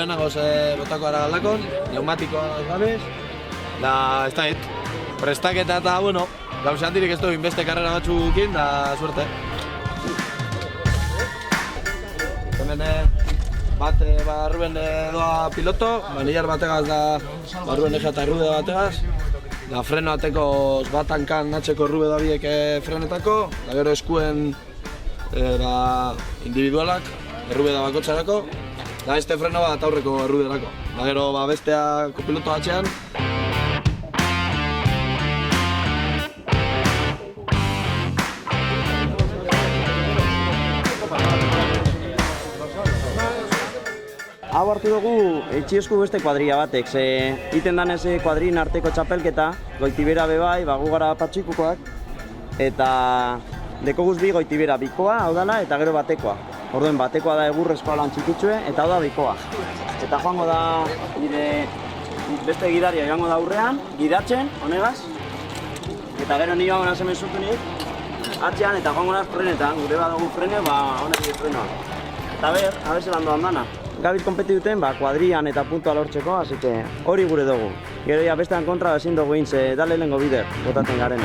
lehenago botako ara galdakon, neumatikoa gabez, da, ez da hit. Prestaketa eta, bueno, gauza handirik ez dugu inbeste karrera batzukin, da, suerte. Hemen bat Ruben doa piloto, manillar bategaz da Ruben Eja eta Rube bategaz. Da freno ateko batankan natxeko Rube da biek frenetako, da gero eskuen individualak, Rube da bakotzarako. Da este freno bat aurreko Rube darako. Da gero bestea kopiloto atxean. Hau hartu dugu etxiesku beste kuadrilla batek, iten danez kuadrin arteko txapelketa, Goitibera bebai, gu gara patxikukoak, eta dekoguz bi Goitibera bikoa, hau dala, eta gero batekoa. Orduen batekoa da egurrezkoa lan txikitsue, eta hau da bikoa. Eta joango da beste gidaria joango da aurrean, gidatzen, honegaz, eta gero nire joango naz hemen zutunik, atxean eta joango naz frenetan, gure badugu frene, honek frenoa. Eta a zelan doan dana. Gabiz konpeti duten, kuadrian eta puntua lortzeko, hori gure dugu. Gero bestean kontra ezin dugu intze, dale lehengo bider, botaten garen.